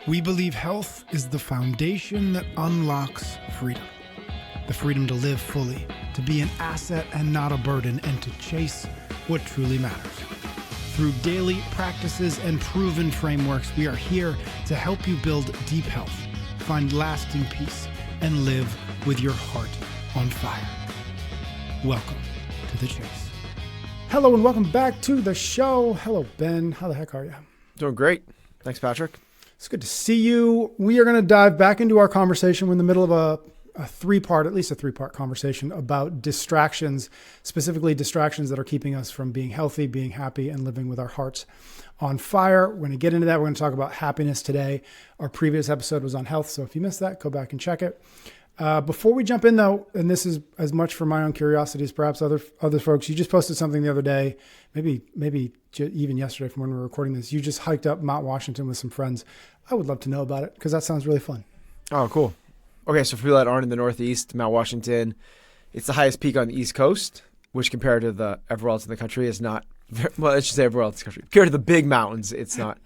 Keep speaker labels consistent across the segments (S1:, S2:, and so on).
S1: We believe health is the foundation that unlocks freedom. The freedom to live fully, to be an asset and not a burden, and to chase what truly matters. Through daily practices and proven frameworks, we are here to help you build deep health, find lasting peace, and live with your heart on fire. Welcome to the chase. Hello and welcome back to the show. Hello, Ben. How the heck are you?
S2: Doing great. Thanks, Patrick.
S1: It's good to see you. We are going to dive back into our conversation. We're in the middle of a three-part conversation about distractions, specifically distractions that are keeping us from being healthy, being happy, and living with our hearts on fire. We're going to get into that. We're going to talk about happiness today. Our previous episode was on health, so if you missed that, go back and check it. Before we jump in, though, and this is as much for my own curiosity as perhaps other folks, you just posted something the other day, maybe even yesterday from when we were recording this. You just hiked up Mount Washington with some friends. I would love to know about it because that sounds really fun.
S2: Oh, cool. Okay, so for people that aren't in the Northeast, Mount Washington, it's the highest peak on the East Coast, which compared to the everywhere else in the country is not, well, let's just say everywhere else in the country. Compared to the big mountains, it's not.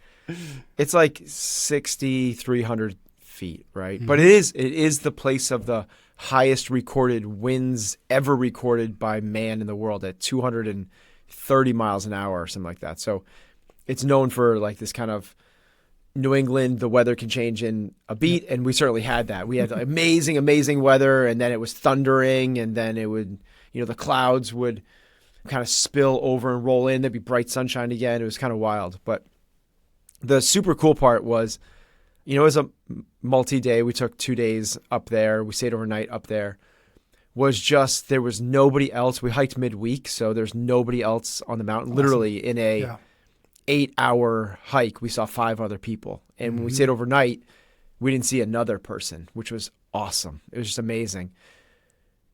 S2: It's like 6,300 feet, right? Mm-hmm. But it is the place of the highest recorded winds ever recorded by man in the world at 230 miles an hour or something like that. So it's known for like this kind of New England, the weather can change in a beat, and we certainly had that. We had amazing, amazing weather, and then it was thundering, and then it would, the clouds would kind of spill over and roll in. There'd be bright sunshine again. It was kind of wild. But the super cool part was, it was a multi-day. We took 2 days up there. We stayed overnight up there. There was nobody else. We hiked midweek, so there's nobody else on the mountain. Awesome. Literally in a 8-hour hike, we saw 5 other people. And when we stayed overnight, we didn't see another person, which was awesome. It was just amazing.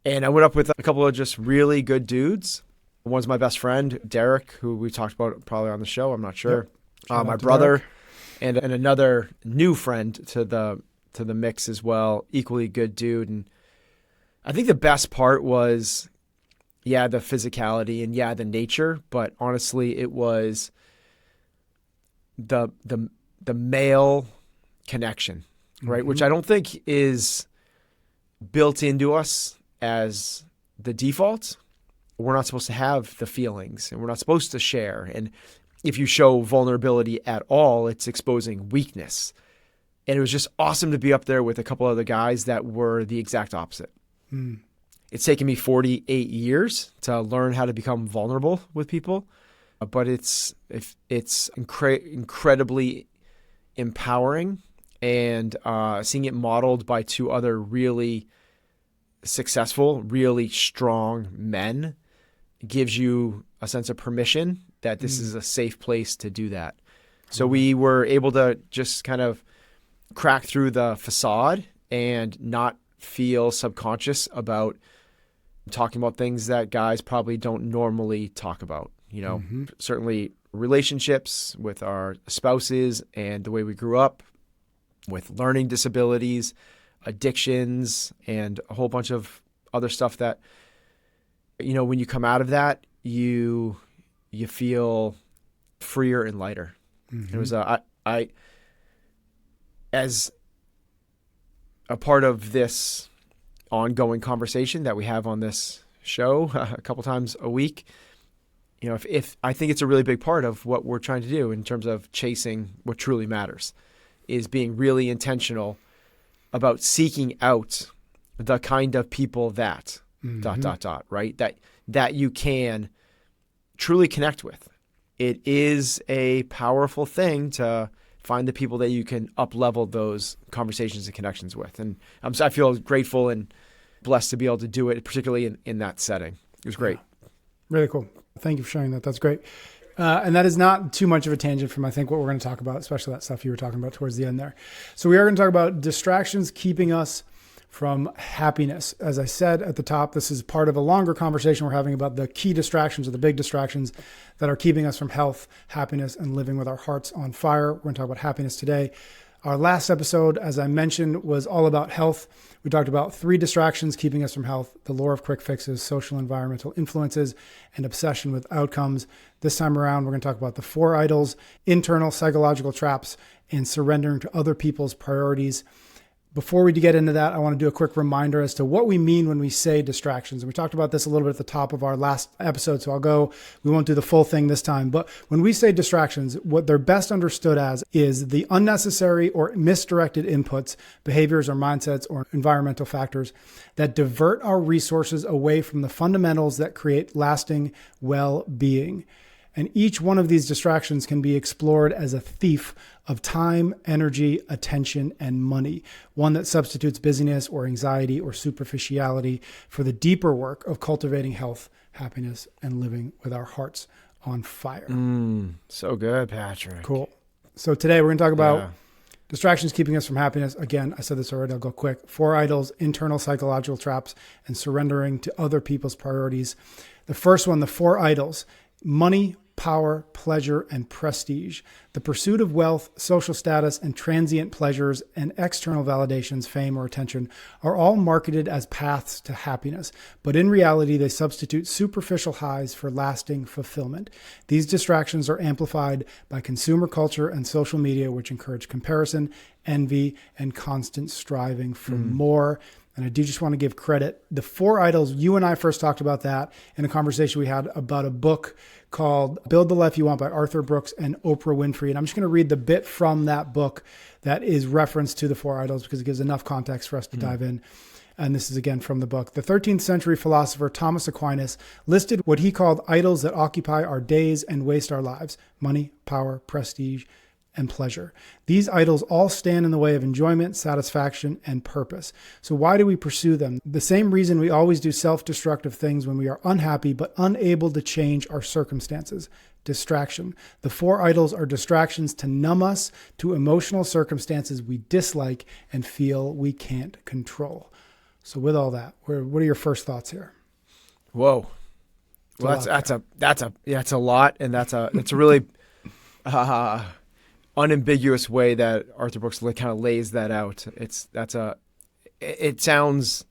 S2: And I went up with a couple of just really good dudes. One's my best friend, Derek, who we talked about probably on the show. I'm not sure. Yep. My brother and another new friend to the mix as well. Equally good dude. And I think the best part was, the physicality and the nature. But honestly, it was the male connection, right? Mm-hmm. Which I don't think is built into us as the default. We're not supposed to have the feelings, and we're not supposed to share. And if you show vulnerability at all, it's exposing weakness. And it was just awesome to be up there with a couple other guys that were the exact opposite. Mm. It's taken me 48 years to learn how to become vulnerable with people. But it's incredibly empowering, and seeing it modeled by 2 other really successful, really strong men gives you a sense of permission that this is a safe place to do that. So we were able to just kind of crack through the facade and not feel subconscious about talking about things that guys probably don't normally talk about. Certainly relationships with our spouses and the way we grew up, with learning disabilities, addictions, and a whole bunch of other stuff that, when you come out of that, you feel freer and lighter. Mm-hmm. It was I as a part of this ongoing conversation that we have on this show a couple times a week. If I think it's a really big part of what we're trying to do in terms of chasing what truly matters, is being really intentional about seeking out the kind of people that right? That you can truly connect with. It is a powerful thing to find the people that you can up-level those conversations and connections with. And I feel grateful and blessed to be able to do it, particularly in that setting. It was great.
S1: Yeah. Really cool. Thank you for sharing that. That's great. And that is not too much of a tangent from, I think, what we're going to talk about, especially that stuff you were talking about towards the end there. So we are going to talk about distractions keeping us from happiness. As I said at the top, this is part of a longer conversation we're having about the key distractions or the big distractions that are keeping us from health, happiness, and living with our hearts on fire. We're going to talk about happiness today. Our last episode, as I mentioned, was all about health. We talked about 3 distractions keeping us from health: the lure of quick fixes, social environmental influences, and obsession with outcomes. This time around, we're going to talk about the 4 idols: internal psychological traps and surrendering to other people's priorities. Before we get into that, I want to do a quick reminder as to what we mean when we say distractions. And we talked about this a little bit at the top of our last episode, so we won't do the full thing this time. But when we say distractions, what they're best understood as is the unnecessary or misdirected inputs, behaviors or mindsets or environmental factors that divert our resources away from the fundamentals that create lasting well-being. And each one of these distractions can be explored as a thief of time, energy, attention, and money, one that substitutes busyness or anxiety or superficiality for the deeper work of cultivating health, happiness, and living with our hearts on fire.
S2: So good, Patrick.
S1: Cool. So today we're going to talk about distractions keeping us from happiness. Again, I said this already, I'll go quick. 4 idols, internal psychological traps, and surrendering to other people's priorities. The first one, the 4 idols: money, power, pleasure, and prestige. The pursuit of wealth, social status, and transient pleasures and external validations, fame, or attention are all marketed as paths to happiness, but in reality, they substitute superficial highs for lasting fulfillment. These distractions are amplified by consumer culture and social media, which encourage comparison, envy, and constant striving for more. And I do just want to give credit. The 4 idols, you and I first talked about that in a conversation we had about a book called Build the Life You Want by Arthur Brooks and Oprah Winfrey. And I'm just going to read the bit from that book that is referenced to the 4 idols because it gives enough context for us to dive in. And this is again from the book. The 13th century philosopher Thomas Aquinas listed what he called idols that occupy our days and waste our lives: money, power, prestige, and pleasure. These idols all stand in the way of enjoyment, satisfaction, and purpose. So why do we pursue them? The same reason we always do self-destructive things when we are unhappy but unable to change our circumstances: distraction. The 4 idols are distractions to numb us to emotional circumstances we dislike and feel we can't control. So with all that, what are your first thoughts here?
S2: Whoa. Well, that's a lot, and that's a really unambiguous way that Arthur Brooks kind of lays that out. It sounds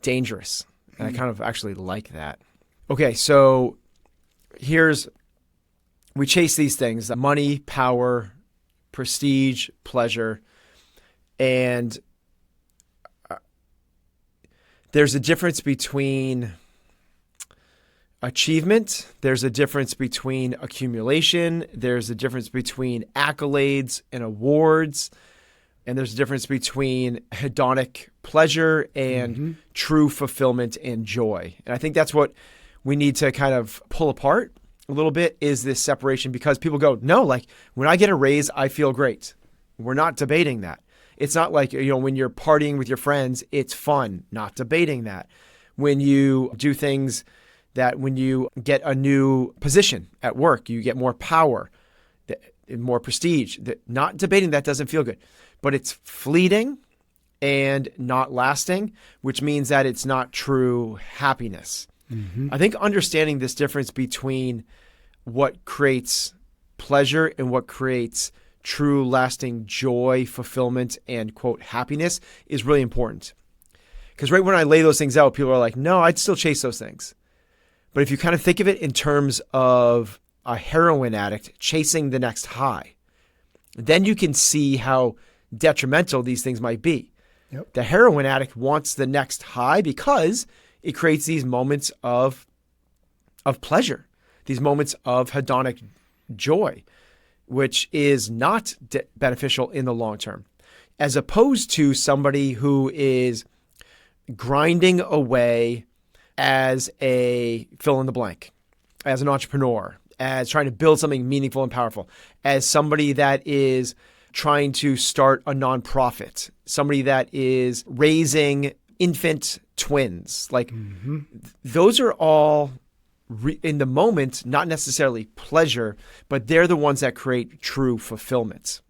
S2: dangerous, and I kind of actually like that. Okay, so we chase these things: money, power, prestige, pleasure, and there's a difference between achievement, there's a difference between accumulation, there's a difference between accolades and awards, and there's a difference between hedonic pleasure and true fulfillment and joy. And I think that's what we need to kind of pull apart a little bit, is this separation, because people go, no, like when I get a raise, I feel great. We're not debating that. It's not like, when you're partying with your friends, it's fun. Not debating that. When you do things that when you get a new position at work, you get more power, more prestige. Not debating that doesn't feel good, but it's fleeting and not lasting, which means that it's not true happiness. I think understanding this difference between what creates pleasure and what creates true lasting joy, fulfillment, and quote, happiness is really important. Because right when I lay those things out, people are like, no, I'd still chase those things. But if you kind of think of it in terms of a heroin addict chasing the next high, then you can see how detrimental these things might be.
S1: Yep.
S2: The heroin addict wants the next high because it creates these moments of pleasure, these moments of hedonic joy, which is not beneficial in the long term, as opposed to somebody who is grinding away as a fill in the blank, as an entrepreneur, as trying to build something meaningful and powerful, as somebody that is trying to start a nonprofit, somebody that is raising infant twins. Like those are all in the moment, not necessarily pleasure, but they're the ones that create true fulfillment.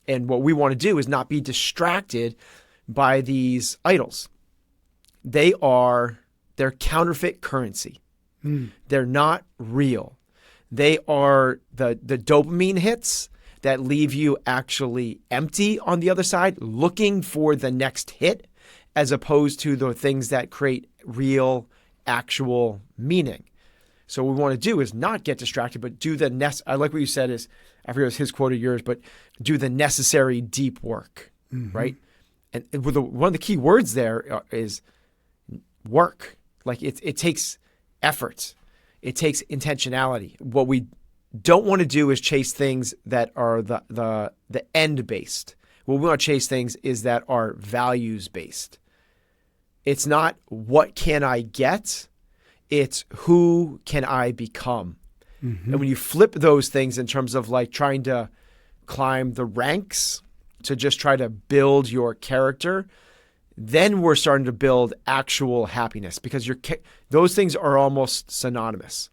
S2: And what we want to do is not be distracted by these idols. They're counterfeit currency. They're not real. They are the dopamine hits that leave you actually empty on the other side, looking for the next hit, as opposed to the things that create real, actual meaning. So what we want to do is not get distracted, but do the I like what you said is, I forget if it was his quote or yours, but do the necessary deep work, right? And one of the key words there is work. Like it takes effort. It takes intentionality. What we don't want to do is chase things that are the end based. What we want to chase things is that are values based. It's not what can I get, it's who can I become. And when you flip those things in terms of like trying to climb the ranks to just try to build your character, then we're starting to build actual happiness, because those things are almost synonymous.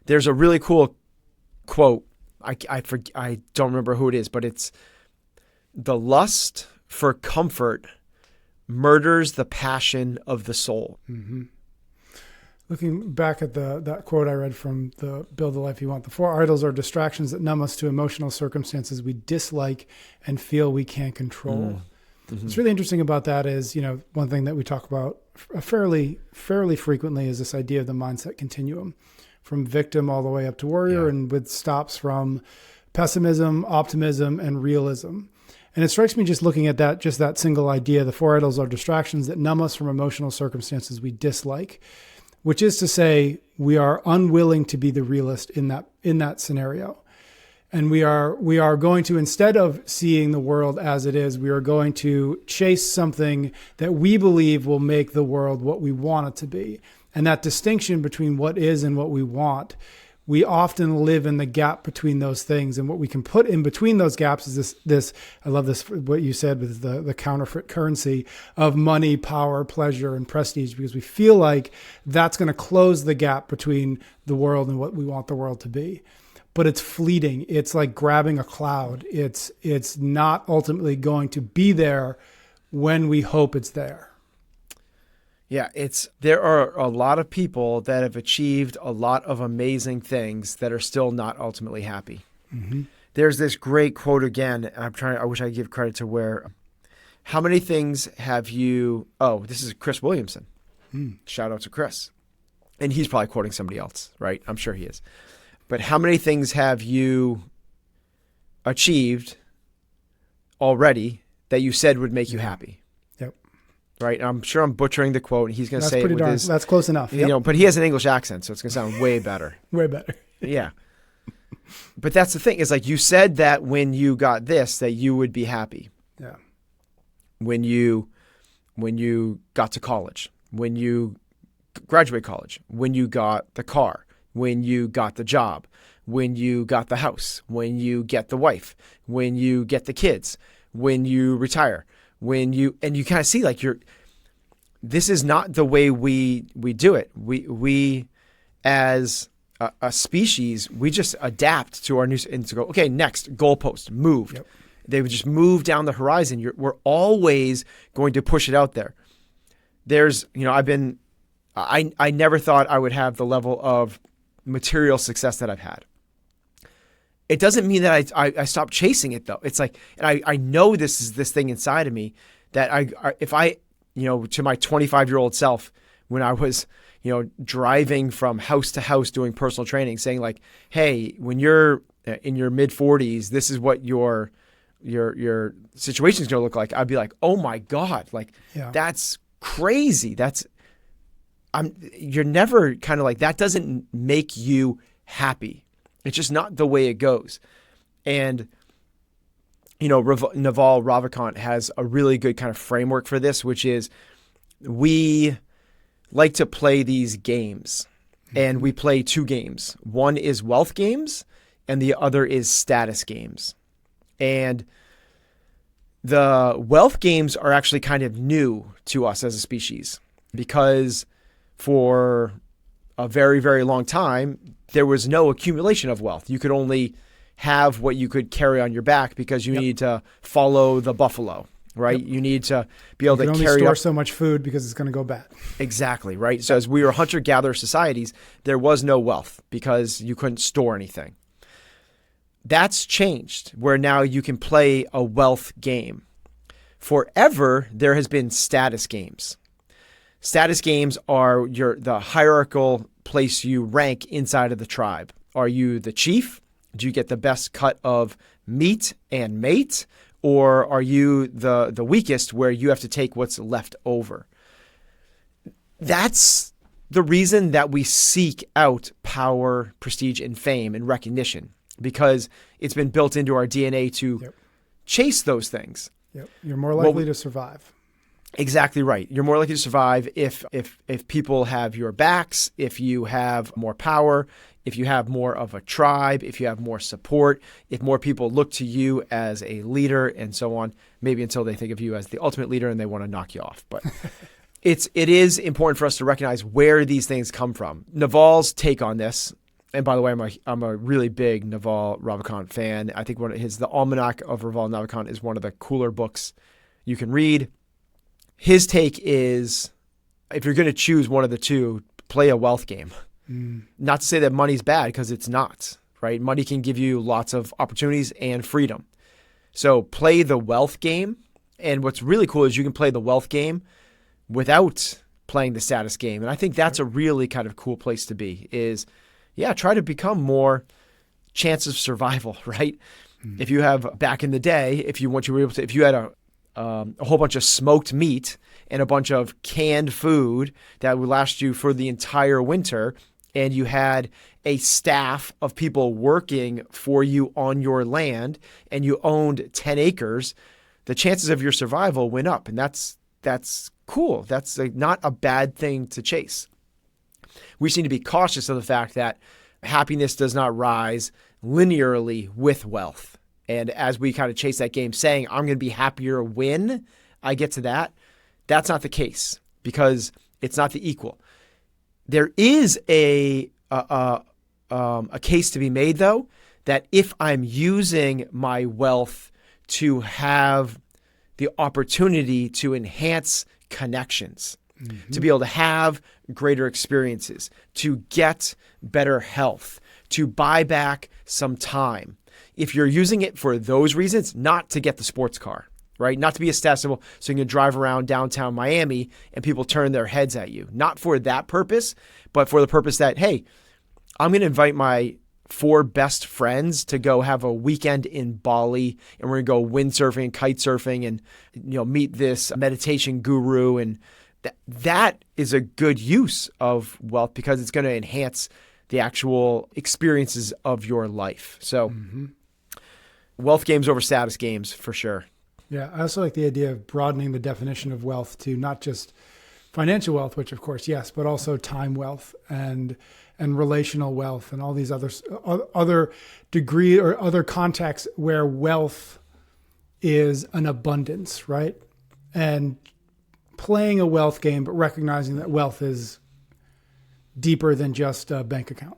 S2: There's a really cool quote. I don't remember who it is, but it's the lust for comfort murders the passion of the soul.
S1: Looking back at that quote I read from the Build the Life You Want, the 4 idols are distractions that numb us to emotional circumstances we dislike and feel we can't control. What's really interesting about that is, one thing that we talk about fairly frequently is this idea of the mindset continuum, from victim all the way up to warrior, and with stops from pessimism, optimism, and realism. And it strikes me just looking at that single idea, the 4 idols are distractions that numb us from emotional circumstances we dislike, which is to say we are unwilling to be the realist in that scenario. And we are going to, instead of seeing the world as it is, we are going to chase something that we believe will make the world what we want it to be. And that distinction between what is and what we want, we often live in the gap between those things. And what we can put in between those gaps is this I love this, what you said with the counterfeit currency of money, power, pleasure, and prestige, because we feel like that's going to close the gap between the world and what we want the world to be. But it's fleeting. It's like grabbing a cloud. It's not ultimately going to be there when we hope it's there.
S2: Yeah, there are a lot of people that have achieved a lot of amazing things that are still not ultimately happy. There's this great quote again. I wish I could give credit to where, how many things have you, this is Chris Williamson. Shout out to Chris. And he's probably quoting somebody else, right? I'm sure he is. But how many things have you achieved already that you said would make you happy?
S1: Yep.
S2: Right. I'm sure I'm butchering the quote. He's going to say it with his,
S1: that's close enough. Yep.
S2: But he has an English accent, so it's going to sound way better.
S1: Way better.
S2: Yeah. But that's the thing. It's like you said that when you got this, that you would be happy.
S1: Yeah.
S2: When you got to college, when you graduate college, when you got the car, when you got the job, when you got the house, when you get the wife, when you get the kids, when you retire, and you kind of see like this is not the way we do it. We as a species, we just adapt to our new, and to go, okay, next goalpost, moved.
S1: Yep. They
S2: would just move down the horizon. We're always going to push it out there. There's, I never thought I would have the level of material success that I've had. It doesn't mean that I stopped chasing it though. It's like, and I know this is this thing inside of me that if I, to my 25-year-old self, when I was, driving from house to house doing personal training, saying like, hey, when you're in your mid 40s, this is what your situation is going to look like. I'd be like, oh my God, like that's crazy. You're never kind of like, that doesn't make you happy. It's just not the way it goes. And, Naval Ravikant has a really good kind of framework for this, which is we like to play these games, and we play 2 games. One is wealth games and the other is status games. And the wealth games are actually kind of new to us as a species, because for a very, very long time, there was no accumulation of wealth. You could only have what you could carry on your back because you need to follow the buffalo, right? Yep. You need to be able to carry. You can only store
S1: so much food because it's going to go bad.
S2: Exactly, right? So as we were hunter-gatherer societies, there was no wealth because you couldn't store anything. That's changed, where now you can play a wealth game. Forever, there has been status games. Status games are the hierarchical place you rank inside of the tribe. Are you the chief? Do you get the best cut of meat and mate? Or are you the weakest, where you have to take what's left over? That's the reason that we seek out power, prestige, and fame and recognition, because it's been built into our DNA to chase those things.
S1: Yep. You're more likely to survive.
S2: Exactly right. You're more likely to survive if people have your backs, if you have more power, if you have more of a tribe, if you have more support, if more people look to you as a leader and so on, maybe until they think of you as the ultimate leader and they want to knock you off. But it is important for us to recognize where these things come from. Naval's take on this, and by the way, I'm a really big Naval Ravikant fan. I think the Almanac of Naval Ravikant is one of the cooler books you can read. His take is, if you're going to choose one of the two, play a wealth game. Not to say that money's bad, because it's not, right? Money can give you lots of opportunities and freedom. So play the wealth game. And what's really cool is you can play the wealth game without playing the status game. And I think that's a really kind of cool place to be, is, try to become more chance of survival, right? If you have, back in the day, if you had a whole bunch of smoked meat and a bunch of canned food that would last you for the entire winter, and you had a staff of people working for you on your land, and you owned 10 acres, the chances of your survival went up. And that's cool. That's not a bad thing to chase. We just need to be cautious of the fact that happiness does not rise linearly with wealth. And as we kind of chase that game, saying, I'm going to be happier when I get to that, that's not the case, because it's not the equal. There is a case to be made, though, that if I'm using my wealth to have the opportunity to enhance connections, to be able to have greater experiences, to get better health, to buy back some time, if you're using it for those reasons, not to get the sports car, right? Not to be a status symbol so you can drive around downtown Miami and people turn their heads at you. Not for that purpose, but for the purpose that, hey, I'm going to invite my 4 best friends to go have a weekend in Bali, and we're going to go windsurfing and kite surfing and meet this meditation guru. And that is a good use of wealth, because it's going to enhance the actual experiences of your life. So wealth games over status games, for sure.
S1: Yeah, I also like the idea of broadening the definition of wealth to not just financial wealth, which of course, yes, but also time wealth and relational wealth and all these other degree or other contexts where wealth is an abundance, right? And playing a wealth game, but recognizing that wealth is deeper than just a bank account.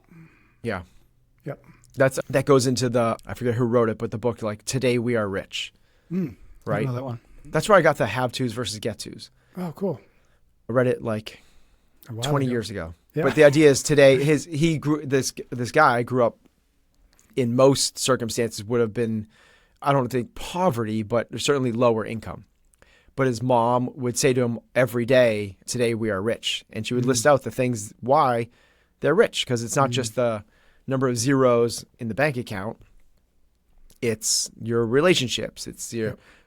S2: Yeah.
S1: Yep.
S2: That goes into I forget who wrote it, but the book, like, Today We Are Rich. Right?
S1: I know that one.
S2: That's where I got the have-tos versus get-tos.
S1: Oh, cool.
S2: I read it like 20 years ago.
S1: Yeah.
S2: But the idea is today, this guy grew up in most circumstances would have been, I don't think poverty, but certainly lower income. But his mom would say to him every day, "Today we are rich." And she would list out the things why they're rich, because it's not just the number of zeros in the bank account. It's your relationships. It's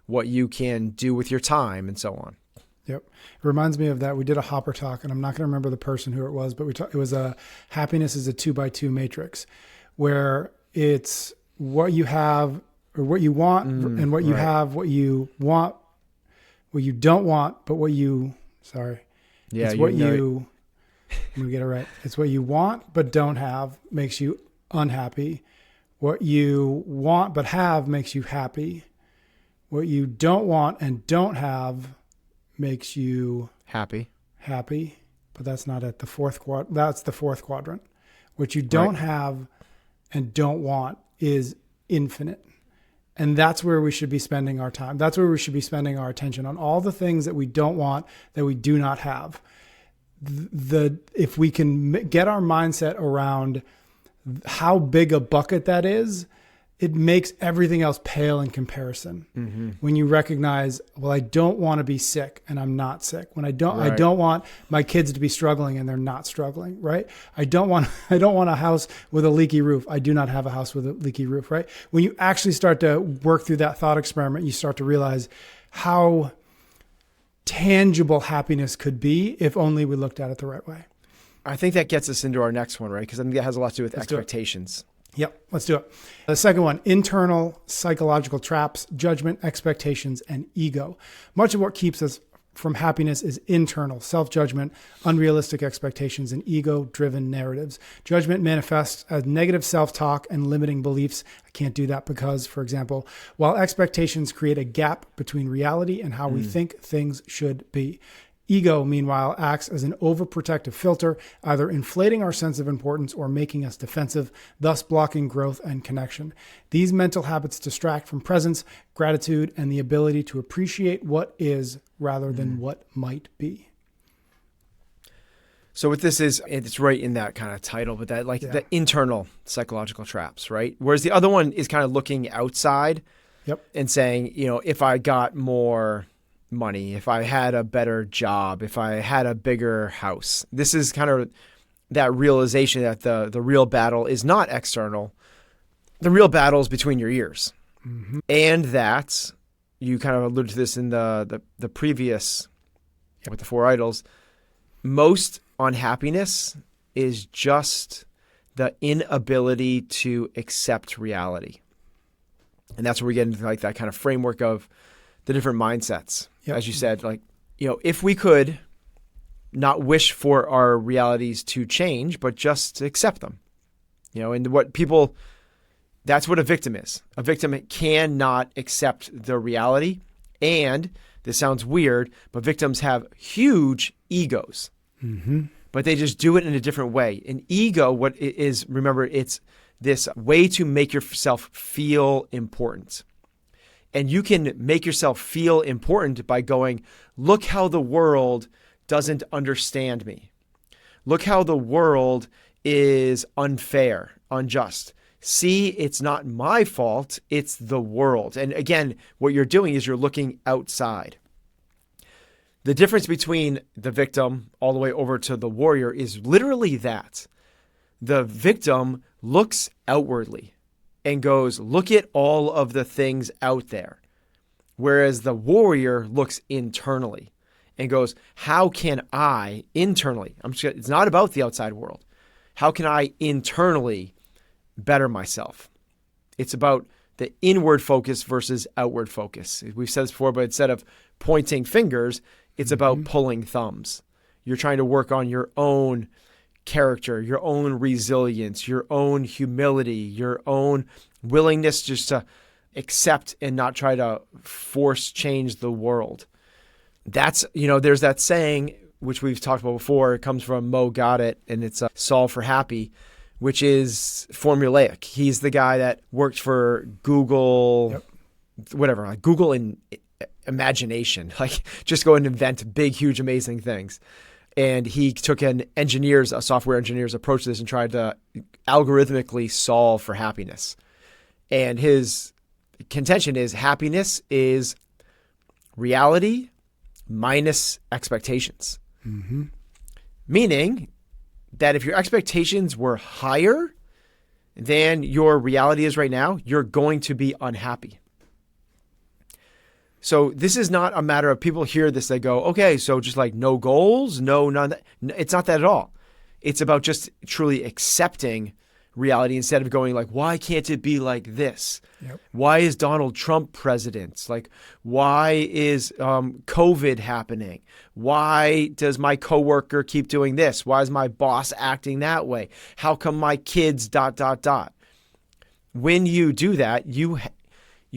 S2: what you can do with your time and so on.
S1: Yep. It reminds me of that. We did a Hopper talk, and I'm not going to remember the person who it was, but it was happiness is a 2x2 matrix, where it's what you have or what you want and what you have, what you want, what you don't want, but what you, I'm going to get it right. It's what you want but don't have makes you unhappy. What you want but have makes you happy. What you don't want and don't have makes you
S2: happy.
S1: But that's not at the fourth quadrant. That's the fourth quadrant. What you don't have and don't want is infinite. And that's where we should be spending our time. That's where we should be spending our attention, on all the things that we don't want, that we do not have. If we can get our mindset around how big a bucket that is, it makes everything else pale in comparison.
S2: Mm-hmm.
S1: When you recognize, well, I don't want to be sick and I'm not sick. When I
S2: Right.
S1: don't want my kids to be struggling and they're not struggling, right? I don't want a house with a leaky roof. I do not have a house with a leaky roof, right? When you actually start to work through that thought experiment, you start to realize how tangible happiness could be if only we looked at it the right way.
S2: I think that gets us into our next one, right? Because I think that has a lot to do with
S1: Let's do it.
S2: expectations.
S1: Yep, let's do it. The second one, internal psychological traps, judgment, expectations, and ego. Much of what keeps us from happiness is internal, self-judgment, unrealistic expectations, and ego-driven narratives. Judgment manifests as negative self-talk and limiting beliefs. I can't do that because, for example, while expectations create a gap between reality and how we think things should be. Ego, meanwhile, acts as an overprotective filter, either inflating our sense of importance or making us defensive, thus blocking growth and connection. These mental habits distract from presence, gratitude, and the ability to appreciate what is rather than what might be.
S2: So what this is, it's right in that kind of title, but that the internal psychological traps, right? Whereas the other one is kind of looking outside and saying, if I got more money, if I had a better job, if I had a bigger house. This is kind of that realization that the real battle is not external. The real battle is between your ears. Mm-hmm. And that, you kind of alluded to this in the previous, with the 4 idols, most unhappiness is just the inability to accept reality. And that's where we get into like that kind of framework of the different mindsets. As you said, if we could not wish for our realities to change, but just accept them, and that's what a victim is. A victim cannot accept the reality. And this sounds weird, but victims have huge egos, but they just do it in a different way. An ego, what it is, remember, it's this way to make yourself feel important. And you can make yourself feel important by going, look how the world doesn't understand me. Look how the world is unfair, unjust. See, it's not my fault, it's the world. And again, what you're doing is you're looking outside. The difference between the victim all the way over to the warrior is literally that. The victim looks outwardly and goes, look at all of the things out there. Whereas the warrior looks internally and goes, how can I internally, it's not about the outside world. How can I internally better myself? It's about the inward focus versus outward focus. We've said this before, but instead of pointing fingers, it's about pulling thumbs. You're trying to work on your own character, your own resilience, your own humility, your own willingness just to accept and not try to force change the world. That's, there's that saying, which we've talked about before. It comes from Mo Got It, and it's Solve for Happy, which is formulaic. He's the guy that worked for Google, whatever, like Google in imagination, like just go and invent big, huge, amazing things. And he took a software engineer's approach to this and tried to algorithmically solve for happiness. And his contention is happiness is reality minus expectations. Meaning that if your expectations were higher than your reality is right now, you're going to be unhappy. So this is not a matter of people hear this, they go, okay, so just like no goals, none. It's not that at all. It's about just truly accepting reality instead of going like, why can't it be like this? Why is Donald Trump president? Like, why is COVID happening? Why does my coworker keep doing this? Why is my boss acting that way? How come my kids ... When you do that, you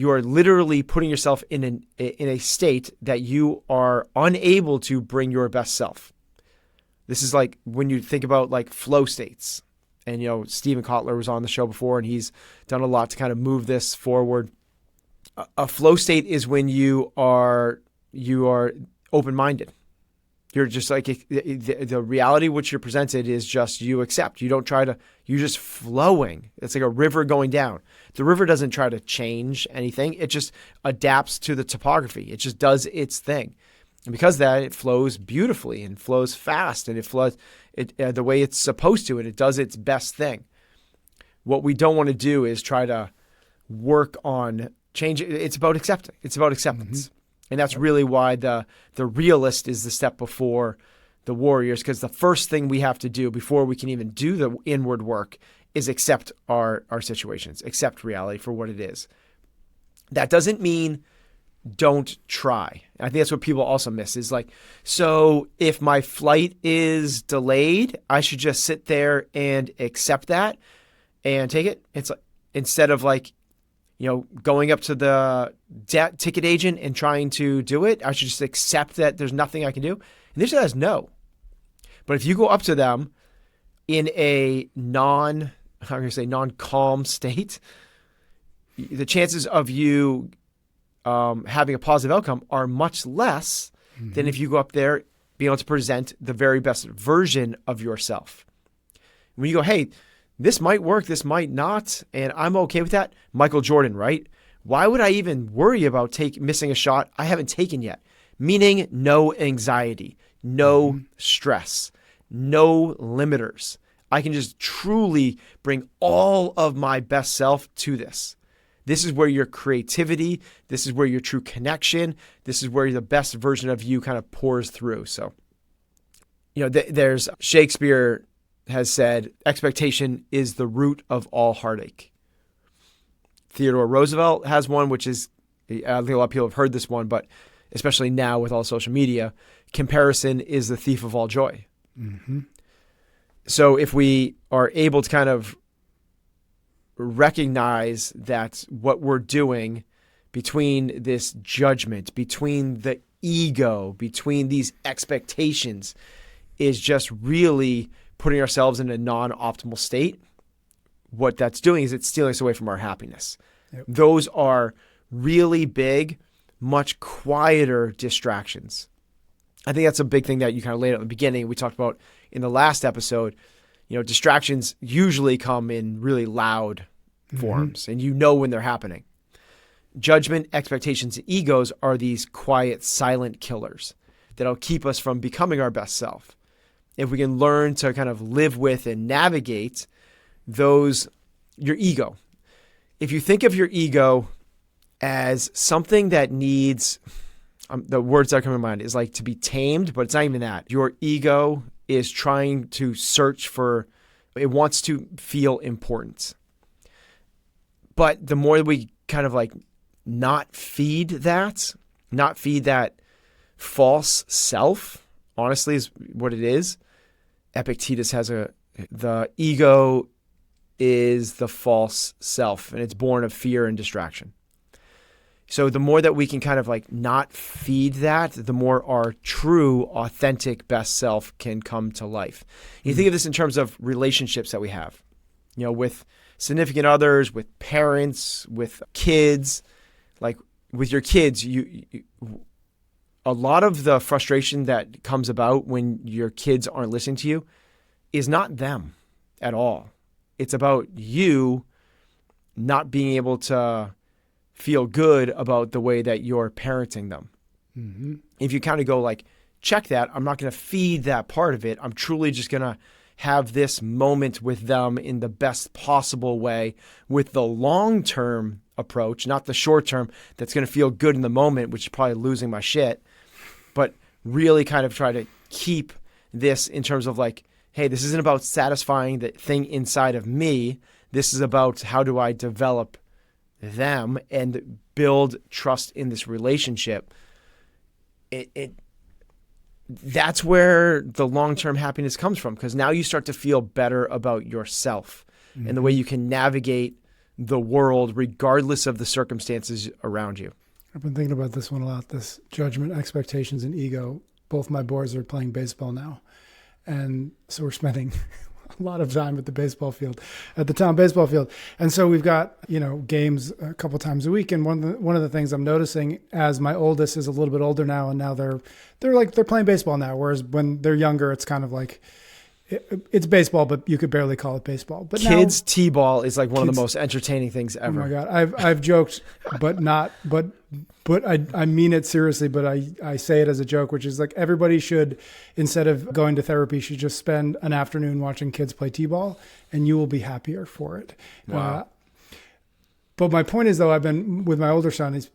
S2: are literally putting yourself in a state that you are unable to bring your best self. This is like when you think about like flow states. And, Stephen Kotler was on the show before, and he's done a lot to kind of move this forward. A flow state is when you are open-minded. You're just like, the reality which you're presented is just you accept. You don't try to, you're just flowing. It's like a river going down. The river doesn't try to change anything. It just adapts to the topography. It just does its thing. And because of that, it flows beautifully and flows fast, and it flows the way it's supposed to, and it does its best thing. What we don't want to do is try to work on change. It's about accepting. It's about acceptance. Mm-hmm. And that's really why the realist is the step before the warriors, because the first thing we have to do before we can even do the inward work is accept our situations, accept reality for what it is. That doesn't mean don't try. I think that's what people also miss is like, so if my flight is delayed, I should just sit there and accept that and take it. It's like, instead of like, going up to the ticket agent and trying to do it, I should just accept that there's nothing I can do. And this says no. But if you go up to them in a non-calm state, the chances of you having a positive outcome are much less than if you go up there being able to present the very best version of yourself. When you go, hey, this might work, this might not, and I'm okay with that. Michael Jordan, right? Why would I even worry about missing a shot I haven't taken yet? Meaning no anxiety, no stress, no limiters. I can just truly bring all of my best self to this. This is where your creativity, this is where your true connection, this is where the best version of you kind of pours through. So, there's Shakespeare has said, expectation is the root of all heartache. Theodore Roosevelt has one, which is, I think a lot of people have heard this one, but especially now with all social media, comparison is the thief of all joy. Mm-hmm. So if we are able to kind of recognize that what we're doing between this judgment, between the ego, between these expectations is just really putting ourselves in a non-optimal state, what that's doing is it's stealing us away from our happiness. Yep. Those are really big, much quieter distractions. I think that's a big thing that you kind of laid out in the beginning. We talked about in the last episode, distractions usually come in really loud forms, and when they're happening. Judgment, expectations, and egos are these quiet, silent killers that'll keep us from becoming our best self. If we can learn to kind of live with and navigate your ego. If you think of your ego as something that needs, the words that come to mind is like to be tamed, but it's not even that. Your ego is trying to search for, it wants to feel important. But the more we kind of like not feed that false self, honestly is what it is. Epictetus has the ego is the false self, and it's born of fear and distraction. So the more that we can kind of like not feed that, the more our true, authentic, best self can come to life. You think of this in terms of relationships that we have, with significant others, with parents, with kids. Like with your kids, a lot of the frustration that comes about when your kids aren't listening to you is not them at all. It's about you not being able to feel good about the way that you're parenting them. Mm-hmm. If you kind of go like, check that, I'm not going to feed that part of it. I'm truly just going to have this moment with them in the best possible way with the long-term approach, not the short-term that's going to feel good in the moment, which is probably losing my shit, but really kind of try to keep this in terms of like, hey, this isn't about satisfying the thing inside of me. This is about how do I develop them and build trust in this relationship. That's where the long-term happiness comes from, because now you start to feel better about yourself and the way you can navigate the world regardless of the circumstances around you.
S1: I've been thinking about this one a lot, this judgment, expectations, and ego. Both my boys are playing baseball now. And so we're spending a lot of time at the baseball field, at the town baseball field. And so we've got, games a couple times a week. And one of the things I'm noticing as my oldest is a little bit older now, and now they're playing baseball now. Whereas when they're younger, it's kind of like, it's baseball, but you could barely call it baseball. But
S2: kids
S1: now,
S2: t-ball is like one of the most entertaining things ever.
S1: Oh my God. I've joked, but I mean it seriously, but I say it as a joke, which is like everybody should, instead of going to therapy, should just spend an afternoon watching kids play t-ball, and you will be happier for it.
S2: Wow.
S1: But my point is, though, I've been with my older son. He's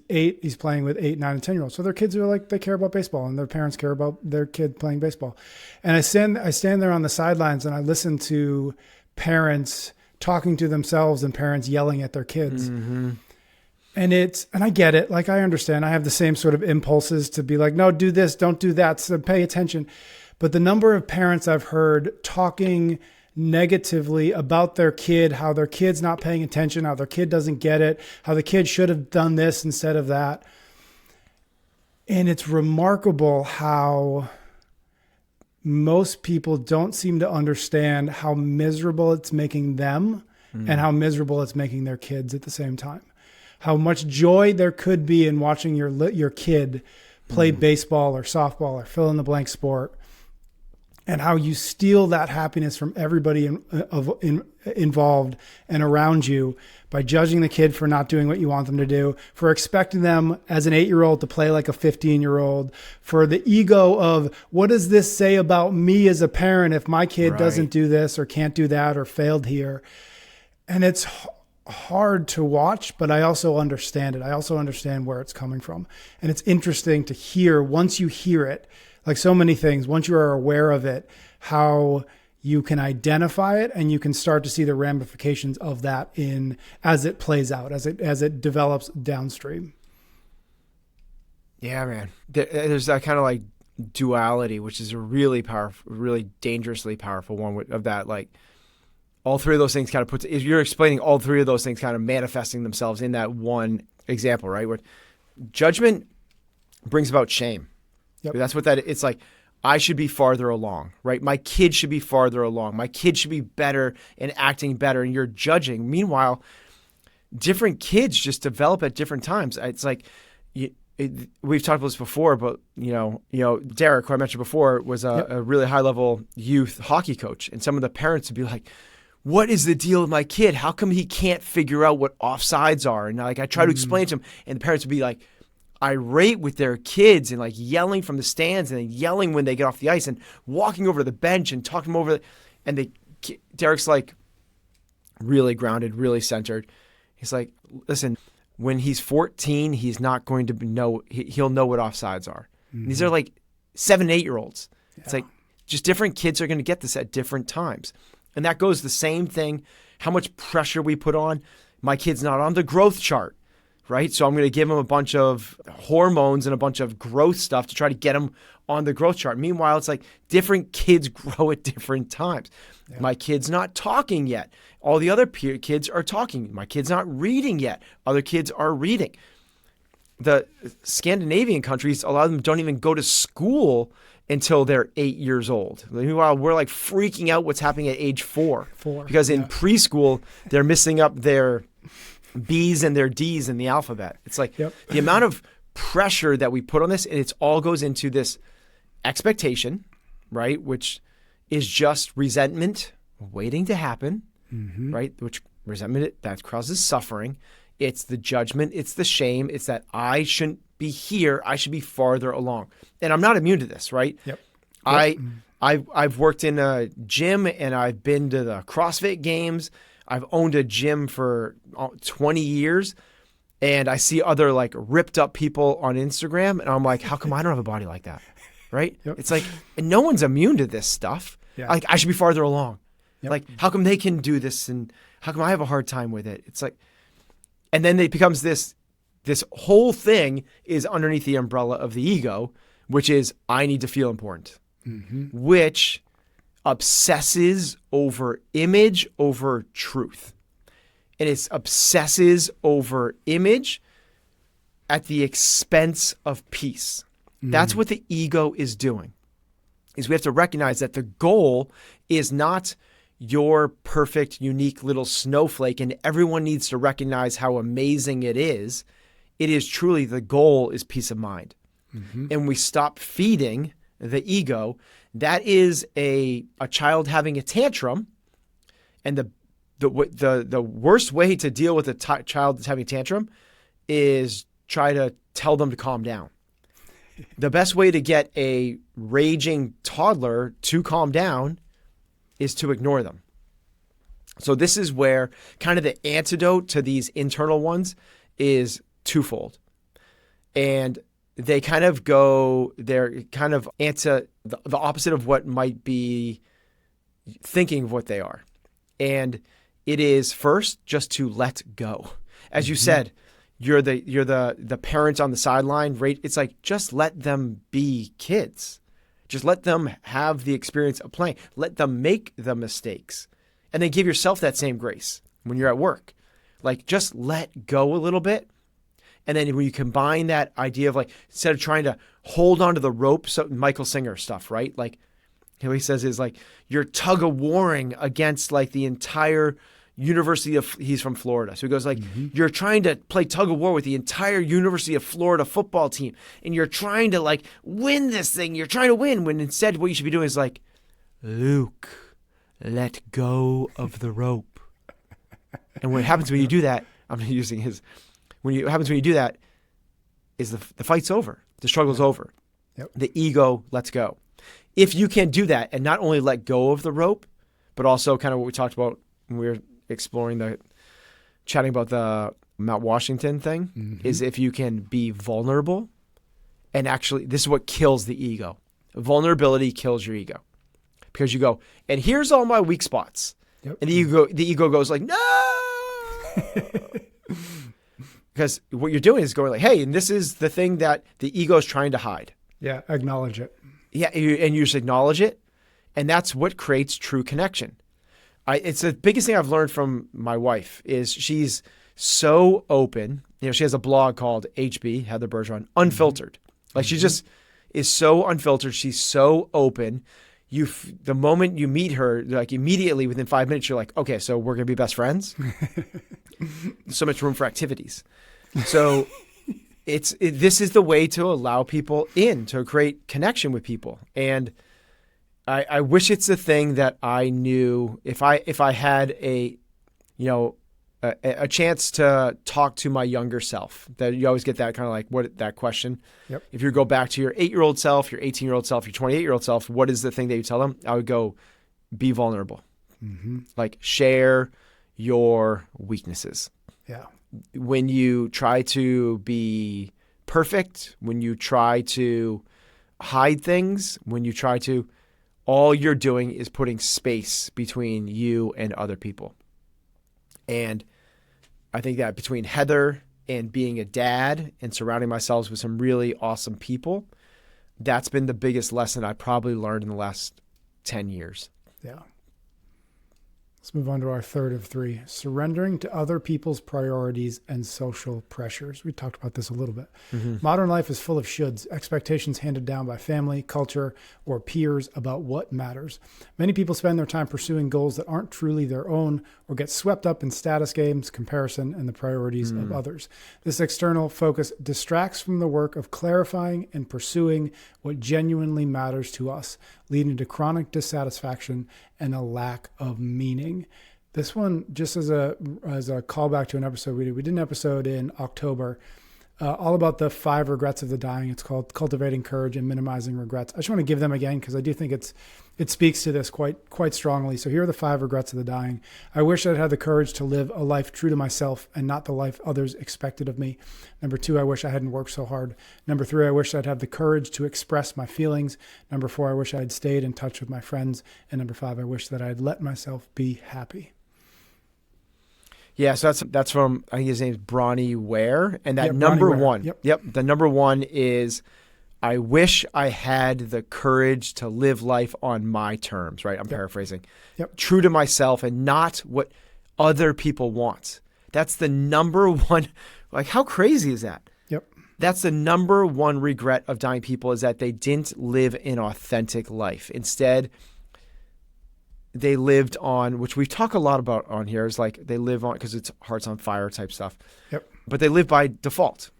S1: 8. He's playing with 8, 9, and 10-year-olds. So their kids are like, they care about baseball, and their parents care about their kid playing baseball. And I stand there on the sidelines, and I listen to parents talking to themselves and parents yelling at their kids.
S2: Mm-hmm.
S1: And I get it. Like, I understand. I have the same sort of impulses to be like, no, do this, don't do that. So pay attention. But the number of parents I've heard talking negatively about their kid, how their kid's not paying attention, how their kid doesn't get it, how the kid should have done this instead of that. And it's remarkable how most people don't seem to understand how miserable it's making them and how miserable it's making their kids at the same time. How much joy there could be in watching your kid play baseball or softball or fill in the blank sport, and how you steal that happiness from everybody involved and around you by judging the kid for not doing what you want them to do, for expecting them as an 8-year-old to play like a 15-year-old, for the ego of what does this say about me as a parent if my kid doesn't do this or can't do that or failed here. And it's hard to watch, but I also understand it. I also understand where it's coming from. And it's interesting to hear, once you hear it, like so many things, once you are aware of it, how you can identify it and you can start to see the ramifications of that as it plays out, as it develops downstream.
S2: Yeah, man. There's that kind of like duality, which is a really powerful, really dangerously powerful one of that. Like all three of those things kind of you're explaining all three of those things kind of manifesting themselves in that one example, right? Where judgment brings about shame.
S1: Yep.
S2: That's what it's like. I should be farther along, right? My kid should be farther along. My kid should be better and acting better. And you're judging. Meanwhile, different kids just develop at different times. It's like, we've talked about this before, but Derek, who I mentioned before, was a really high level youth hockey coach. And some of the parents would be like, what is the deal with my kid? How come he can't figure out what offsides are? And like, I try to explain to him, and the parents would be like, irate with their kids and like yelling from the stands and then yelling when they get off the ice and walking over to the bench and talking them over. And Derek's like really grounded, really centered. He's like, listen, when he's 14, he's not going to he'll know what offsides are. Mm-hmm. These are like 7, 8-year-olds. Yeah. It's like just different kids are going to get this at different times. And that goes the same thing. How much pressure we put on. My kid's not on the growth chart. Right? So I'm going to give him a bunch of hormones and a bunch of growth stuff to try to get him on the growth chart. Meanwhile, it's like different kids grow at different times. Yeah. My kid's not talking yet. All the other kids are talking. My kid's not reading yet. Other kids are reading. The Scandinavian countries, a lot of them don't even go to school until they're 8 years old. Meanwhile, we're like freaking out what's happening at age 4. Because in preschool, they're missing up their B's and their D's in the alphabet. It's like the amount of pressure that we put on this, and it all goes into this expectation, right? Which is just resentment waiting to happen, right? Which resentment, that causes suffering. It's the judgment. It's the shame. It's that I shouldn't be here. I should be farther along. And I'm not immune to this, right? I've worked in a gym and I've been to the CrossFit Games. I've owned a gym for 20 years, and I see other like ripped up people on Instagram, and I'm like, how come I don't have a body like that? Right? It's like, and no one's immune to this stuff. Like, I should be farther along. Like, how come they can do this, and how come I have a hard time with it? It's like, and then it becomes this whole thing is underneath the umbrella of the ego, which is I need to feel important, which obsesses over image over truth. And it obsesses over image at the expense of peace. That's what the ego is doing. is we have to recognize that the goal is not your perfect, unique little snowflake, and everyone needs to recognize how amazing it is. It is truly, the goal is peace of mind. Mm-hmm. And we stop feeding the ego. That is a child having a tantrum. And the worst way to deal with a child that's having a tantrum is try to tell them to calm down. The best way to get a raging toddler to calm down is to ignore them. So this is where kind of the antidote to these internal ones is twofold. And they kind of they're kind of the opposite of what might be thinking of what they are. And it is first just to let go. As you said, you're the parent on the sideline, right? It's like, just let them be kids. Just let them have the experience of playing. Let them make the mistakes. And then give yourself that same grace when you're at work. Like, just let go a little bit. And then when you combine that idea of, like, instead of trying to hold onto the rope, so Michael Singer stuff, right? Like, what he says is, like, you're tug of warring against, like, the entire University of, he's from Florida. So he goes, like, you're trying to play tug of war with the entire University of Florida football team. And you're trying to, like, win this thing. You're trying to win, when instead what you should be doing is like, Luke, let go of the rope. And what happens when you do that, I'm using his, what happens when you do that is the fight's over. The struggle's over.
S1: Yep.
S2: The ego lets go. If you can do that and not only let go of the rope, but also kind of what we talked about when we were chatting about the Mount Washington thing, is if you can be vulnerable, and actually, this is what kills the ego. Vulnerability kills your ego, because you go, and here's all my weak spots.
S1: Yep.
S2: And the ego goes like, no, because what you're doing is going like, hey, and this is the thing that the ego is trying to hide.
S1: Yeah. Acknowledge it.
S2: Yeah. And you just acknowledge it. And that's what creates true connection. It's the biggest thing I've learned from my wife is she's so open. You know, she has a blog called HB, Heather Bergeron, Unfiltered. Like, she just is so unfiltered. She's so open. The moment you meet her, like, immediately within 5 minutes, you're like, okay, so we're going to be best friends. So much room for activities. So this is the way to allow people in, to create connection with people. And I wish it's a thing that I knew if I had a chance to talk to my younger self. That you always get that kind of like that question. Yep. If you go back to your 8-year-old self, your 18-year-old self, your 28-year-old self, what is the thing that you tell them? I would go, be vulnerable. Like, share your weaknesses.
S1: Yeah.
S2: When you try to be perfect, when you try to hide things, when you try to, all you're doing is putting space between you and other people. And I think that between Heather and being a dad and surrounding myself with some really awesome people, that's been the biggest lesson I probably learned in the last 10 years.
S1: Yeah. Let's move on to our third of three, surrendering to other people's priorities and social pressures. We talked about this a little bit. Modern life is full of shoulds, expectations handed down by family, culture, or peers about what matters. Many people spend their time pursuing goals that aren't truly their own, or get swept up in status games, comparison, and the priorities of others. This external focus distracts from the work of clarifying and pursuing what genuinely matters to us, leading to chronic dissatisfaction and a lack of meaning. This one, just as a callback to an episode we did an episode in October, all about the 5 regrets of the dying. It's called Cultivating Courage and Minimizing Regrets. I just want to give them again because I do think it speaks to this quite strongly. So here are the 5 regrets of the dying. I wish I'd had the courage to live a life true to myself and not the life others expected of me. Number 2, I wish I hadn't worked so hard. Number 3, I wish I'd had the courage to express my feelings. Number 4, I wish I had stayed in touch with my friends. And number 5, I wish that I had let myself be happy.
S2: Yeah, so that's from, I think his name's Bronnie Ware. And that
S1: Yep,
S2: number
S1: Bronnie Ware.
S2: one,
S1: Yep.
S2: the number one is, I wish I had the courage to live life on my terms, right? I'm paraphrasing.
S1: Yep.
S2: True to myself and not what other people want. That's the number one. Like, how crazy is that?
S1: Yep.
S2: That's the number one regret of dying people, is that they didn't live an authentic life. Instead, they lived on, which we talk a lot about on here, is like they live on, because it's hearts on fire type stuff.
S1: Yep.
S2: But they live by default.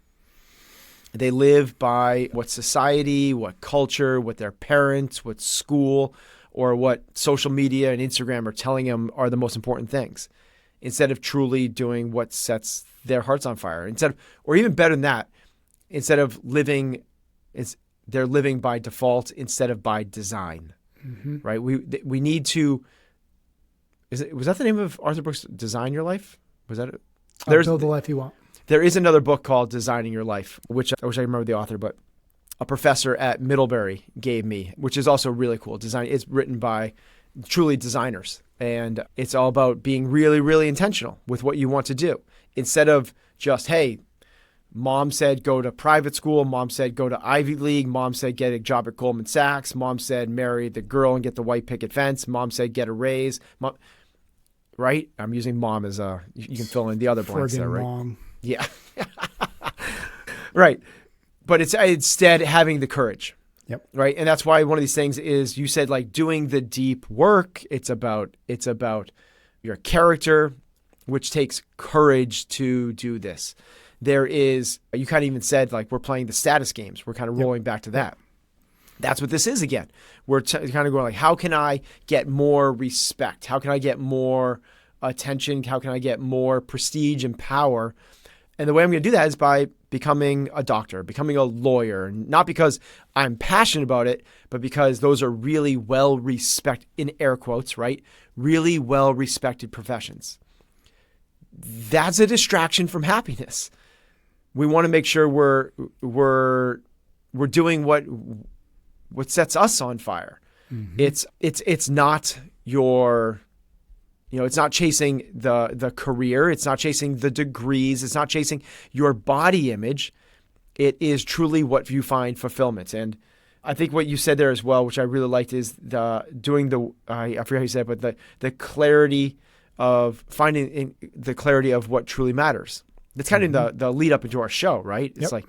S2: They live by what society, what culture, what their parents, what school, or what social media and Instagram are telling them are the most important things, instead of truly doing what sets their hearts on fire. Instead of, or even better than that, instead of living, they're living by default instead of by design, right? We need to. Was that the name of Arthur Brooks' Design Your Life? Was that it?
S1: Build the life you want.
S2: There is another book called Designing Your Life, which I wish I remember the author, but a professor at Middlebury gave me, which is also really cool. It's written by truly designers, and it's all about being really, really intentional with what you want to do, instead of just, hey, mom said go to private school, mom said go to Ivy League, mom said get a job at Goldman Sachs, mom said marry the girl and get the white picket fence, mom said get a raise, right? I'm using mom as you can fill in the other blanks there, right?
S1: Mom.
S2: Yeah. Right. But it's instead having the courage.
S1: Yep.
S2: Right. And that's why one of these things is, you said, like, doing the deep work. It's about your character, which takes courage to do this. There is, you kind of even said, like, we're playing the status games. We're kind of rolling back to that. That's what this is again. We're kind of going like, how can I get more respect? How can I get more attention? How can I get more prestige and power? And the way I'm going to do that is by becoming a doctor, becoming a lawyer, not because I'm passionate about it, but because those are really well-respected, in air quotes, right? Really well-respected professions. That's a distraction from happiness. We want to make sure we're doing what sets us on fire. It's not your, it's not chasing the career. It's not chasing the degrees. It's not chasing your body image. It is truly what you find fulfillment. And I think what you said there as well, which I really liked, is I forget how you said it, but the clarity of finding the clarity of what truly matters. That's kind of the lead up into our show, right? It's like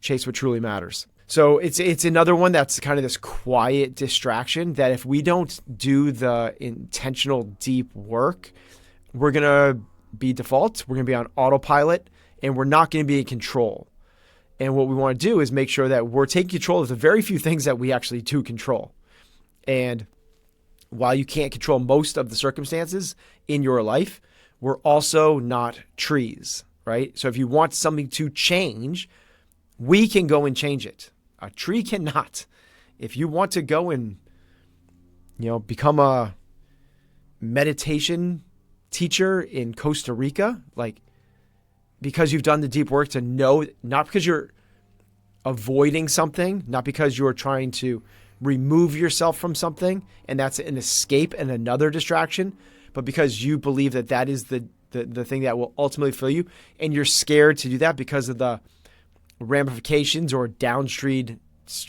S2: chase what truly matters. So it's another one that's kind of this quiet distraction that if we don't do the intentional deep work, we're going to be default, we're going to be on autopilot, and we're not going to be in control. And what we want to do is make sure that we're taking control of the very few things that we actually do control. And while you can't control most of the circumstances in your life, we're also not trees, right? So if you want something to change, we can go and change it. A tree cannot. If you want to go and, become a meditation teacher in Costa Rica, like, because you've done the deep work to know, not because you're avoiding something, not because you're trying to remove yourself from something, and that's an escape and another distraction, but because you believe that is the thing that will ultimately fill you, and you're scared to do that because of the ramifications or downstream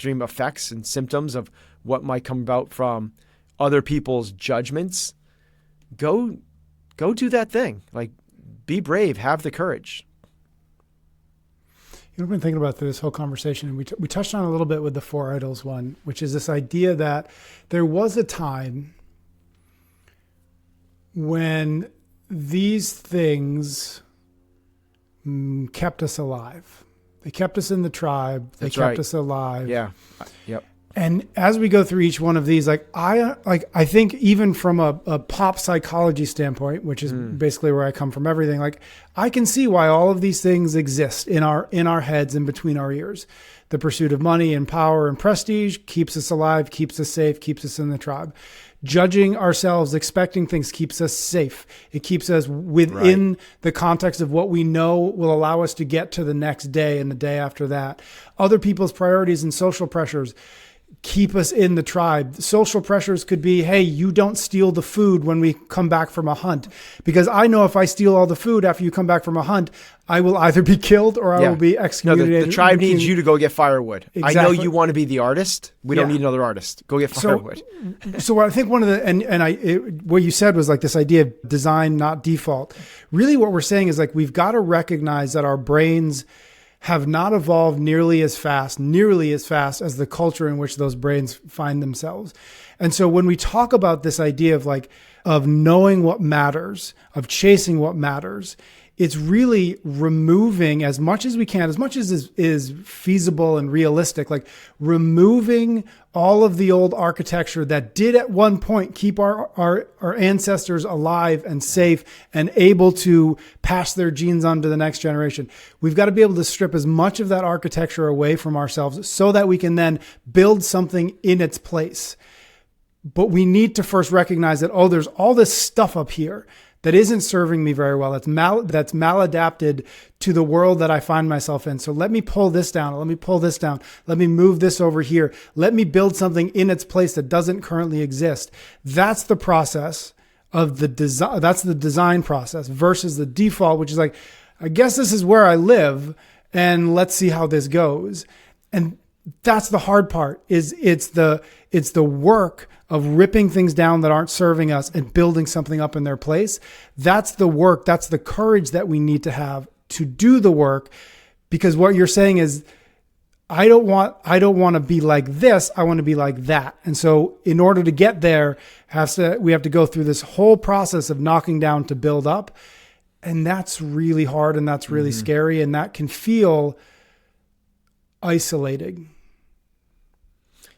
S2: effects and symptoms of what might come about from other people's judgments. Go do that thing. Like, be brave, have the courage.
S1: I've been thinking about through this whole conversation, and we touched on a little bit with the Four Idols one, which is this idea that there was a time when these things kept us alive. They kept us in the tribe. They kept us alive.
S2: Yeah. Yep.
S1: And as we go through each one of these, I think even from a pop psychology standpoint, which is basically where I come from, everything, like, I can see why all of these things exist in our heads and between our ears. The pursuit of money and power and prestige keeps us alive, keeps us safe, keeps us in the tribe. Judging ourselves, expecting things keeps us safe. It keeps us within the context of what we know will allow us to get to the next day and the day after that. Other people's priorities and social pressures keep us in the tribe. Social pressures could be, hey, you don't steal the food when we come back from a hunt. Because I know if I steal all the food after you come back from a hunt, I will either be killed or I will be executed.
S2: No, the tribe needs you to go get firewood.
S1: Exactly.
S2: I know you want to be the artist. We don't need another artist. Go get firewood.
S1: So I think one of the, what you said was like this idea of design, not default. Really what we're saying is, like, we've got to recognize that our brains have not evolved nearly as fast as the culture in which those brains find themselves. And so when we talk about this idea of of knowing what matters, of chasing what matters, it's really removing as much as we can, as much as is feasible and realistic, like removing all of the old architecture that did at one point keep our ancestors alive and safe and able to pass their genes on to the next generation. We've got to be able to strip as much of that architecture away from ourselves so that we can then build something in its place. But we need to first recognize that, there's all this stuff up here that isn't serving me very well. That's maladapted to the world that I find myself in. So let me pull this down. Let me pull this down. Let me move this over here. Let me build something in its place that doesn't currently exist. That's the process of the design. That's the design process versus the default, which is like, I guess this is where I live and let's see how this goes. And that's the hard part. It's the work of ripping things down that aren't serving us and building something up in their place. That's the work. That's the courage that we need to have to do the work, because what you're saying is, I don't want to be like this. I want to be like that. And so in order to get there, we have to go through this whole process of knocking down to build up. And that's really hard and that's really scary. And that can feel isolating.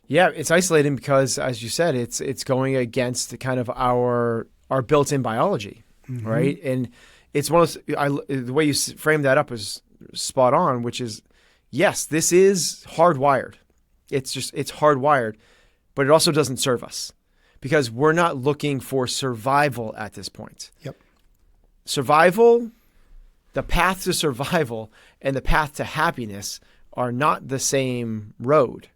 S2: Yeah, it's isolating because, as you said, it's going against kind of our built-in biology, right? And it's one of those, the way you frame that up is spot on, which is, yes, this is hardwired. It's hardwired, but it also doesn't serve us because we're not looking for survival at this point.
S1: Yep.
S2: Survival, the path to survival and the path to happiness are not the same road.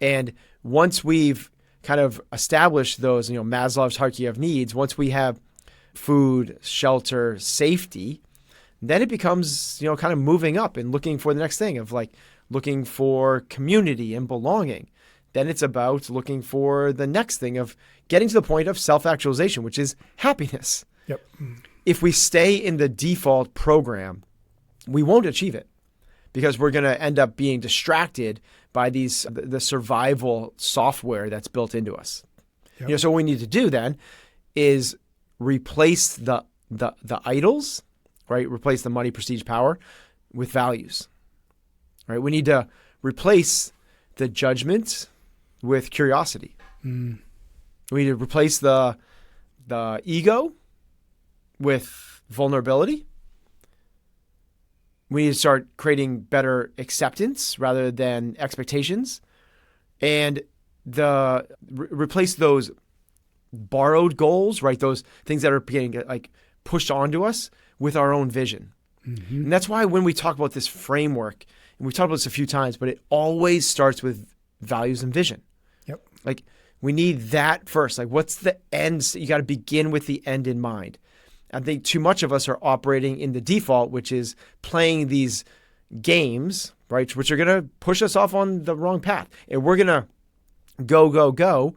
S2: And once we've kind of established those, Maslow's hierarchy of needs, once we have food, shelter, safety, then it becomes, kind of moving up and looking for the next thing of looking for community and belonging. Then it's about looking for the next thing of getting to the point of self-actualization, which is happiness.
S1: Yep.
S2: If we stay in the default program, we won't achieve it because we're going to end up being distracted by the survival software that's built into us. Yep. So what we need to do then is replace the idols, right? Replace the money, prestige, power with values, right? We need to replace the judgment with curiosity. We need to replace the ego with vulnerability. We need to start creating better acceptance rather than expectations, and replace those borrowed goals, right? Those things that are getting pushed onto us with our own vision. And that's why when we talk about this framework, and we've talked about this a few times, but it always starts with values and vision. Yep. We need that first. What's the end? You got to begin with the end in mind. I think too much of us are operating in the default, which is playing these games, right, which are going to push us off on the wrong path. And we're going to go.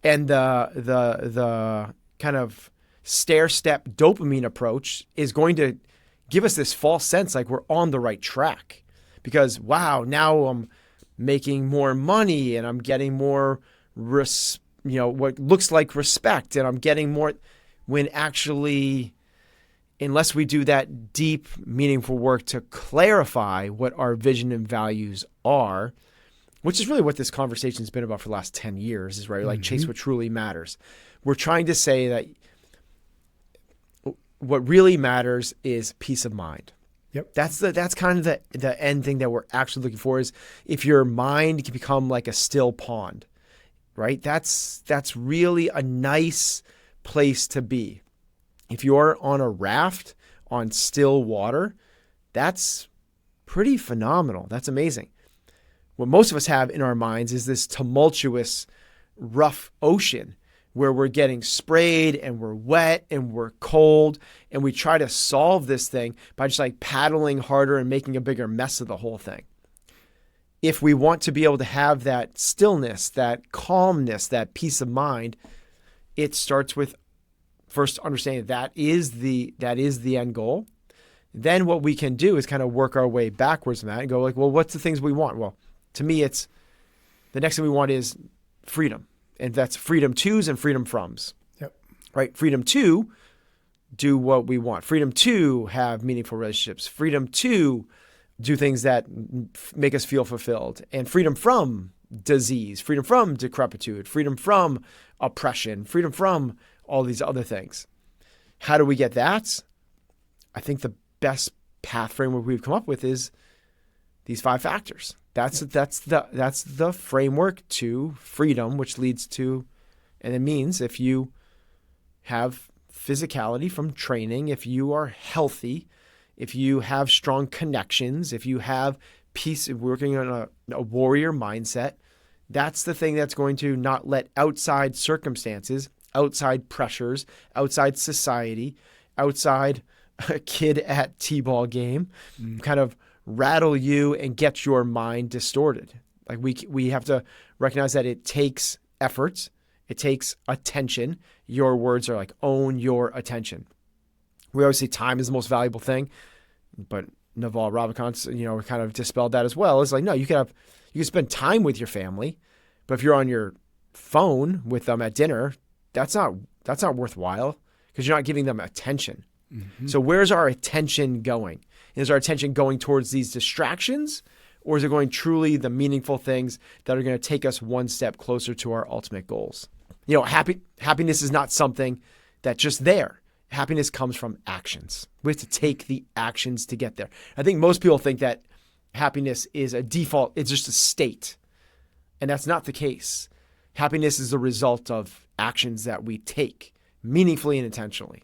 S2: And the kind of stair-step dopamine approach is going to give us this false sense like we're on the right track. Because, wow, now I'm making more money and I'm getting more, what looks like respect, and I'm getting more... when actually, unless we do that deep, meaningful work to clarify what our vision and values are, which is really what this conversation has been about for the last 10 years, is right, chase what truly matters. We're trying to say that what really matters is peace of mind.
S1: Yep.
S2: That's kind of the end thing that we're actually looking for, is if your mind can become like a still pond, right? That's really a nice place to be. If you're on a raft on still water, that's pretty phenomenal. That's amazing. What most of us have in our minds is this tumultuous, rough ocean where we're getting sprayed and we're wet and we're cold, and we try to solve this thing by just paddling harder and making a bigger mess of the whole thing. If we want to be able to have that stillness, that calmness, that peace of mind, it starts with first understanding that is the end goal. Then what we can do is kind of work our way backwards from that and go like, well, what's the things we want? Well, to me, it's the next thing we want is freedom. And that's freedom tos and freedom froms.
S1: Yep.
S2: Right? Freedom to do what we want. Freedom to have meaningful relationships. Freedom to do things that make us feel fulfilled. And freedom from disease. Freedom from decrepitude. Freedom from oppression. Freedom from all these other things. How do we get that? I think the best path framework we've come up with is these 5 factors. That's the framework to freedom, which leads to, and it means if you have physicality from training, if you are healthy, if you have strong connections, if you have peace, working on a warrior mindset, that's the thing that's going to not let outside circumstances, outside pressures, outside society, outside a kid at t-ball game kind of rattle you and get your mind distorted. Like we have to recognize that it takes effort. It takes attention. Your words are like, own your attention. We always say time is the most valuable thing, but Naval Ravikant, kind of dispelled that as well. It's like, no, you can spend time with your family, but if you're on your phone with them at dinner, that's not worthwhile because you're not giving them attention. Mm-hmm. So where's our attention going? Is our attention going towards these distractions, or is it going truly the meaningful things that are going to take us one step closer to our ultimate goals? Happiness is not something that's just there. Happiness comes from actions. We have to take the actions to get there. I think most people think that happiness is a default. It's just a state. And that's not the case. Happiness is the result of actions that we take meaningfully and intentionally.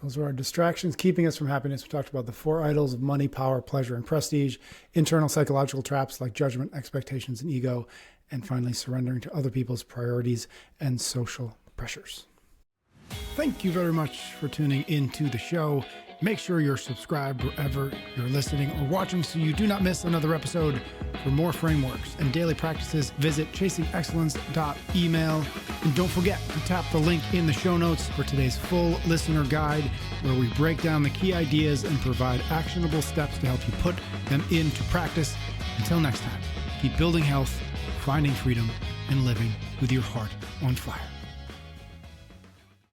S1: Those are our distractions keeping us from happiness. We talked about the 4 idols of money, power, pleasure, and prestige, internal psychological traps like judgment, expectations, and ego, and finally surrendering to other people's priorities and social pressures. Thank you very much for tuning into the show. Make sure you're subscribed wherever you're listening or watching so you do not miss another episode. For more frameworks and daily practices, visit chasingexcellence.email. And don't forget to tap the link in the show notes for today's full listener guide, where we break down the key ideas and provide actionable steps to help you put them into practice. Until next time, keep building health, finding freedom, and living with your heart on fire.